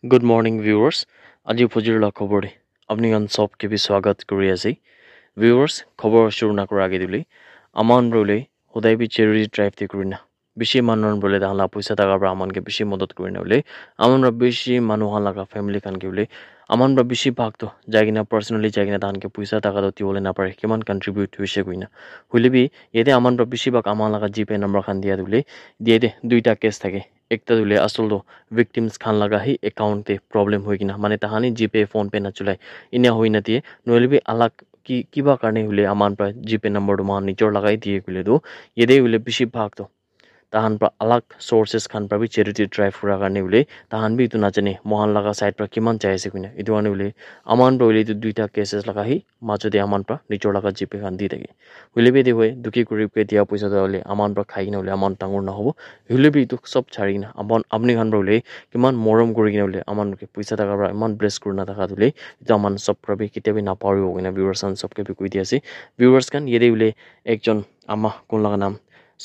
Good morning, viewers. আজি ফজিৰ খবৰে আপনি গান সবকে বি স্বাগত কৰি আছে viewers খবৰ শুরু না করার আগে দিলি আমান বলে সদায় বি চেরি ড্রাইভ তে করি না বেশি মানুষ বলে তাহলে পয়সা টাকা আমানকে বেশি মদত করি না বলে আমরা বেশি মানুষ লাগা ফ্যামিলি কানকে বলে আমরা বেশি ভাগ তো যাই কিনা পার্সোনালি যাই কিনা তাহলে পয়সা টাকা তো বলে না পারে কিমান কন্ট্রিবিউট হইছে কই না হইলে বি এতে আমরা বেশি ভাগ আমার লাগা জিপে নাম্বার খান দিয়া দিলে দিয়ে দে দুইটা কেস থাকে একটা দিলে আসল victims খান লাগা হি একাউন্টে প্রবলেম হই কিনা মানে তাহানি জিপে ফোন পে না চলাই ইনা হই না দিয়ে নইলে বি আলাক কিবা কাৰণে হলে আমাৰ পৰা জিপে নম্বৰটো মান নিজৰ লগাই দিয়ে কইলে দো এদে হলে বেশি ভাগ তো তাহান পৰা আলাক সোৰ্সেস খান পৰা বি চেৰিটি ড্ৰাইভ কৰা কাৰণে হলে তাহান বি ইটো নাজানে মহান লগা সাইড পৰা কিমান চাইছে কইনা ইটো আনি হলে আমান পৰা ইটো দুইটা কেসেস লগা হি মাজতে আমান পৰা নিজৰ লগা জিপে খান দি থাকে হলে বি দে হয় দুকি কৰি কে দিয়া পইচা হলে আমান পৰা খাই কিনা হলে আমান ডাঙৰ নহব হলে বি ইটো সব ছাড়ি কিনা আপনি খান পৰা হলে কিমান মৰম কৰি কিনা হলে আমানকে পইচা টাকা পৰা ইমান ব্লেস কৰি না থাকা হলে ইটো আমান সব পৰা কেতিয়াবি নাপাৰিব কিনা ভিউয়ার্স আন সবকে বি কৈ দি আছে ভিউয়ার্স খান ইয়ে হলে একজন আমা কোন লগা নাম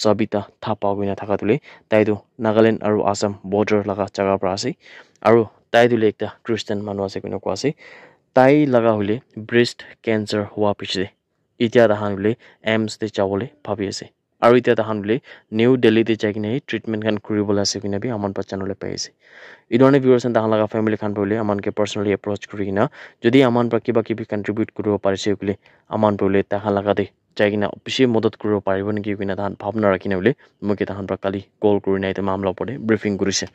Sabita Thapa gina থাকা তুলে তাইতো নাগাল্যান্ড আৰু আসাম বৰ্ডাৰ লগা জায়গাৰ পৰা আছে আৰু তাই দুলে একটা খ্ৰিস্টান মানুহ আছে কিনো কোৱা আছে তাই লগা হলে ব্ৰেস্ট ক্যান্সাৰ হোৱা পিছে এতিয়া তাহান হলে এমছ তে যাবলৈ ভাবি আছে আৰু এতিয়া তাহান হলে নিউ দিল্লীতে যাই কিনে ট্ৰিটমেন্ট খান কৰিবলৈ আছে কিনা বি আমাৰ বাচ্চানলৈ পাই আছে এই ধৰণে ভিউয়াৰ্স তাহান লগা ফ্যামিলি খান বলে আমানকে পাৰ্সোনালি এপ্ৰোচ কৰি কিনা যদি আমাৰ পৰা কিবা কিবি কন্ট্ৰিবিউট কৰিব পাৰিছে বলে আমাৰ বলে তাহান লগাতে যাই কিনা বেশি মদত কৰিব পাৰিব নেকি কিনা তাহান ভাবনা ৰাখিনে বলে মোক তাহান পৰা কালি কল কৰি নাই মামলা ওপৰতে ব্ৰিফিং কৰিছে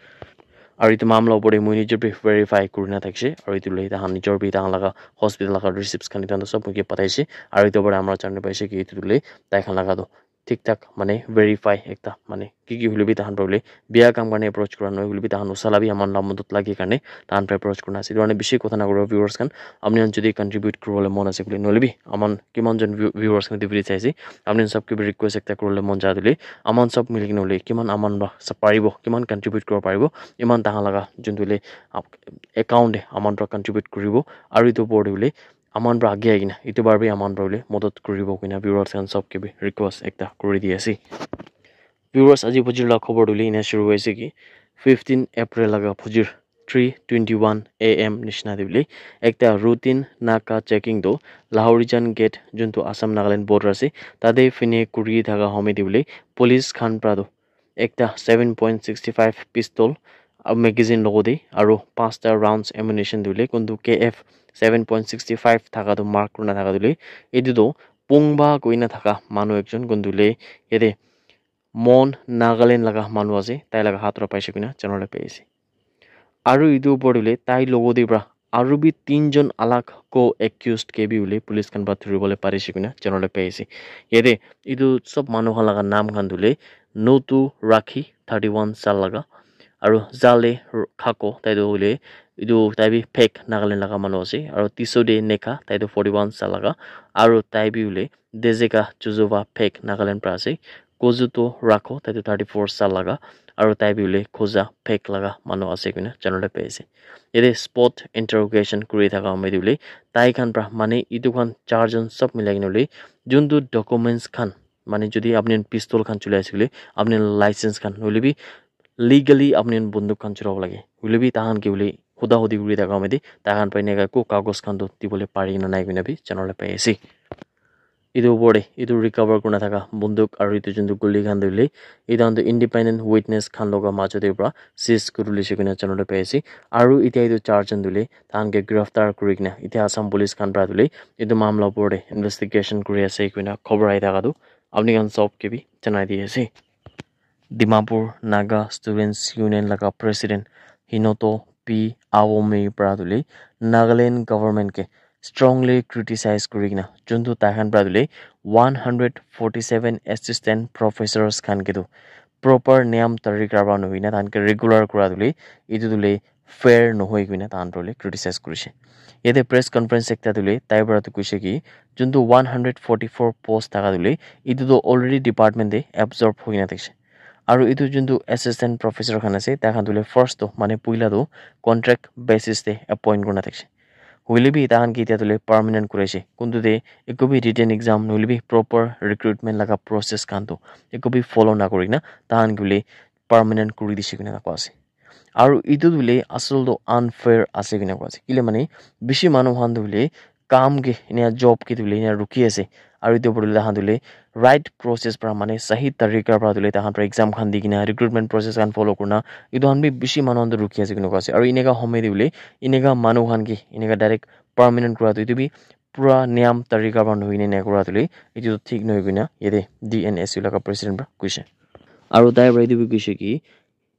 আৰু এইটো মামলা ওপৰতে মই নিজৰ ভেৰিফাই কৰি না থাকিছে আৰু এইটো লৈ তাহান নিজৰ বি তাহান লগা হস্পিটেল লগা ৰিসিপ্টস খান তাহান সব মোক পঠাইছে আৰু এইটো পৰা আমরা জানিব পাইছে কি এইটো লৈ তাই খান লাগাটো ঠিক ঠাক মানে ভেরিফাই একটা মানে কি হলে বি তাহান বলে বিয়া কাম কাৰণে এপ্ৰোচ কৰা নয় হলে বি তাহান উসালাবি আমাৰ নাম মদত লাগে কাৰণে তাহান এপ্ৰোচ কৰা আছে মানে বেশি কথা না করব ভিউয়ার্স খান আপনি যদি কন্ট্রিবিউট করবলে মন আছে বলে নলে বি আমান কিমান জন ভিউয়ার্স খান দিবি চাইছে আপনি সবকে রিকোয়েস্ট একটা করলে মন যা দিলে আমান সব মিলি কিনে হলে কিমান আমান বা পাৰিব কিমান কন্ট্ৰিবিউট কৰিব পাৰিব ইমান তাহান লগা যোনটোলে একাউন্টে আমান পৰা কন্ট্ৰিবিউট কৰিব আৰু ইটো ওপৰতে হলে আমান পৰা আগে কিনা ইটো বাৰবি আমান পৰা হলে মদত কৰিব কিনা ভিউয়ার্স খান সবকে রিকোয়েস্ট একটা করে দিয়ে আসি ভিউয়ার্স আজি ফজির খবর দিলে ইনা শুরু হয়েছে কি 15 এপ্রিল লগা ফজির 3:21 AM নিচিনা দিলে একটা রুটিন নাকা চেকিং তো লাহোরিজান গেট যোনটো আসাম নাগাল্যান্ড বর্ডার আছে তাতে ফিনে কুড়ি থাকা সময় দিবলে পুলিশ খান প্রাদো একটা 7.65 পিস্তল মেগাজিন লগতে আৰু 5টা রাউন্ডস এমুনিশন দিলে কিন্তু KF 7.65 থাকাটো মার্ক করে না থাকা দিলে এদিতো পুংবা কইনা থাকা মানুহ একজন গন্দুলে এদে মন নাগাল্যান্ড লগা মানুহ আছে তাই লগা হাতরা পাইছে কিনা জানলে পেয়েছে আৰু ইটো ওপৰলে তাই লগতে পৰা আৰু বি 3জন আলাক কো একিউজড কে বি উলে পুলিশ খান বা ধৰিবলৈ পাৰিছে কিনা জানলে পেয়েছে এদে ইটো সব মানুহ লগা নাম খান দিলে নতু ৰাখি 31 সাল লগা আৰু জালে খাকো তাইতো হলে ইটো তাই বি ফেক নাগাল্যান্ড লগা মানুহ আছে আৰু তিসোদে নেখা তাইতো 41 সাল লগা আৰু তাই বি উলে দেজেকা চুজোবা ফেক নাগাল্যান্ড পৰা আছে কোজুতো ৰাখো তাইতো 34 সাল লগা আৰু তাই বি উলে খোজা ফেক লগা মানুহ আছে কিনা জানলে পাইছে এদে স্পট ইন্টাৰোগেশন কৰি থাকা সময় দিলে তাই খান পৰা মানে ইটো খান চাৰজন সব মিলাই কিনে যোনটো ডকুমেন্টস খান মানে যদি আপনি পিস্তল খান চলাই আছে আপনি লাইসেন্স খান হলে বি লিগালি আপনি বন্দুক খান চলাব লাগে হলে বি তাহান কি বলে খুদা খুদি কৰি থাকা সময় দি তাহান পাই নেগা কো কাগজ খান দিবলৈ পাৰি না নাই কিনা বি জানলে পাইছে ইটো ওপৰতে ইটো ৰিকভাৰ কৰি থাকা বন্দুক আৰু ইটো যোনটো গুলি খান দিলে ইটো ইণ্ডিপেণ্ডেণ্ট উইটনেছ খান লগা মাজতে পৰা সিজ কৰি লৈছে কিনা জানলে পাইছে আৰু এতিয়া ইটো চাৰজন দিলে তাহানকে গ্ৰেফতাৰ কৰি কিনা এতিয়া আসাম পুলিচ খান পৰা দিলে ইটো মামলা ওপৰতে ইনভেষ্টিগেশ্যন কৰি আছে কিনা খবৰ আহি থাকাটো আপনি খান সবকে বি জনাই দি আছে ডিমাপুৰ নাগা ষ্টুডেণ্টছ ইউনিয়ন লগা প্ৰেছিডেণ্ট হিনতো পি আৱমে পৰা দিলে Nagaland গভৰ্ণমেণ্টকে strongly criticize kurigna juntu tahan pradule 147 assistant professors khan kedu proper niam tarika ba nohina tan ke regular kura dule idu dule fair nohoi guina tan prole criticize kurise yede press conference ekta dule tai bara to kuise ki juntu 144 post taka dule idu do already department de absorb hoina thakse আৰু ইটো যোনটো assistant professor খান আছে তাহান দলে first তো মানে পইলা তো contract basis তে অ্যাপয়েন্ট করনা থাকছে হইলে বি তাহান কি এতিয়া পার্মানেন্ট করেছে কিন্তু দে একো বি রিটেন এক্সাম নহলে বি প্রপার রিক্রুটমেন্ট লাগা প্রসেস কান্তো একো বি ফলো না করি না তাহান গুলি পার্মানেন্ট করে দিছে কিনা কোৱা আছে আৰু ইটো দুলে আসলটো আনফেয়াৰ আছে কিনা কোৱা আছে কিলে মানে বেছি মানুহ হান দুলে কাম কে এনে জব কে দুলে এনে ৰখি আছে আৰু ইটো পৰলে হান দুলে ৰাইট প্ৰসেস পৰা মানে সহি তৰিকাৰ পৰা দুলে তাহান পৰা এক্সাম খান দি কিনা ৰিক্ৰুটমেন্ট প্ৰসেস খান ফলো কৰনা ইটো হান বি বেছি মানুহ হান ৰখি আছে কিনা কোৱা আছে আৰু ইনেকা সময় দিলে ইনেকা মানুহ হান কি ইনেকা ডাইৰেক্ট পাৰ্মানেন্ট কৰা ইটো বি পুৰা নিয়ম তৰিকাৰ পৰা নহইনে নে কৰা দুলে ইটো ঠিক নহয় কিনা ইয়াতে DNSU লকা প্ৰেসিডেন্ট পৰা কৈছে আৰু তাই বাইদি বি কৈছে কি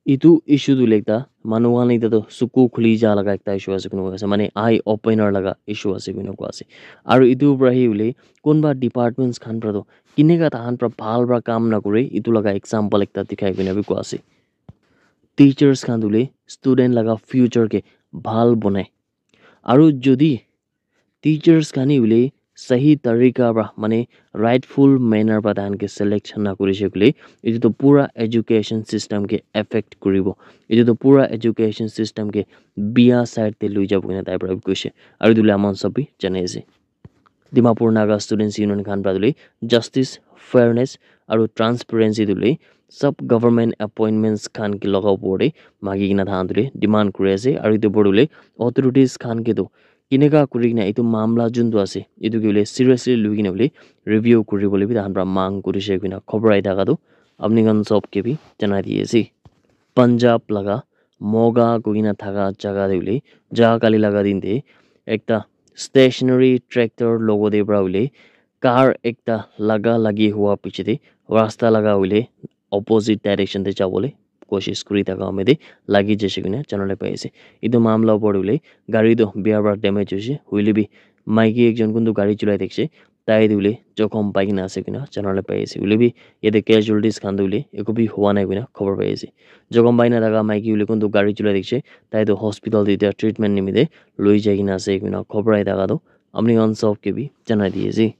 ইটো ইস্যু দুলে একটা মানুহ হান ইটো চকু খুলি যা লগা একটা ইস্যু আছে কিনা কোৱা আছে মানে আই ওপেনাৰ লগা ইস্যু আছে কিনা কোৱা আছে আৰু ইটো পৰা হি উলে কোনবা ডিপাৰ্টমেন্টস খান পৰা কিনেকা তাহান পৰা ভাল পৰা কাম না কৰে ইটো লগা এক্সাম্পল একটা দেখাই কিনা বি কোৱা আছে টিচাৰ্স খান দুলে ষ্টুডেন্ট লগা ফিউচাৰ কে ভাল বনাই আৰু যদি টিচাৰ্স খানি উলে सही तरीका পৰা মানে ৰাইটফুল ম্যানাৰ পৰা তাহান কে সিলেকশন না কৰিছে বুলি এটো তো পুৰা এডুকেশন সিস্টেম কে এফেক্ট কৰিব এটো তো পুরা এডুকেশন সিস্টেম কে বিয়া সাইড তে লৈ যাব কিনা তাই পৰা কৈছে আৰু দুলে আমন সবি জানাইছে ডিমাপুৰ নাগা ষ্টুডেন্টস ইউনিয়ন খান পৰা দুলে জাস্টিস ফেয়াৰনেস আৰু ট্ৰান্সপাৰেন্সি দুলে সব গভৰ্নমেন্ট अपॉइंटमेंट्स খান কি লগাও পৰে মাগি কিনা তাহান দুলে ডিমান্ড কৰি আছে আৰু ইটো বড়লে অথৰিটিজ খান কে তো কিনেকা কৰি কিনা এইটো মামলা যোনটো আছে এইটো কি বোলে সিৰিয়াসলি লৈ কিনা বোলে ৰিভিউ কৰিবলৈ বি তাহান পৰা মাং কৰিছে কিনা খবৰ আই থাকাটো আপনি গন সব কে বি জানাই দিয়েছি পাঞ্জাব লগা মগা গইনা থাকা জায়গা দিলে জাগা কালি লাগা দিনতে একটা স্টেশনারি ট্ৰেক্টৰ লোগো দে পৰা বোলে কাৰ একটা লাগা লাগি হোৱা পিছতে ৰাস্তা লাগা বোলে অপোজিট ডাইৰেকশন তে যাবলে कोशिश करी था काम में लगी जैसे कि चैनल पे ऐसे इधर मामला पड़े गाड़ी तो बिहार बार डैमेज हुई भी माइकी एक जन को गाड़ी चलाई देखसे ताई दिले जखम पाई ना से किना चैनल पे ऐसे हुई भी ये दे कैजुअलिटीज खान दिले एक भी हुआ नहीं किना खबर पाई ऐसे जखम पाई ना लगा माइकी हुई को गाड़ी चलाई देखसे ताई तो हॉस्पिटल दी ट्रीटमेंट निमित्ते लई जाए किना से किना खबर आई था तो अपनी ऑन सब के भी जना दिए जी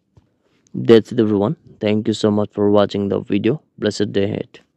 That's it everyone. Thank you so much for watching the video. Blessed day ahead.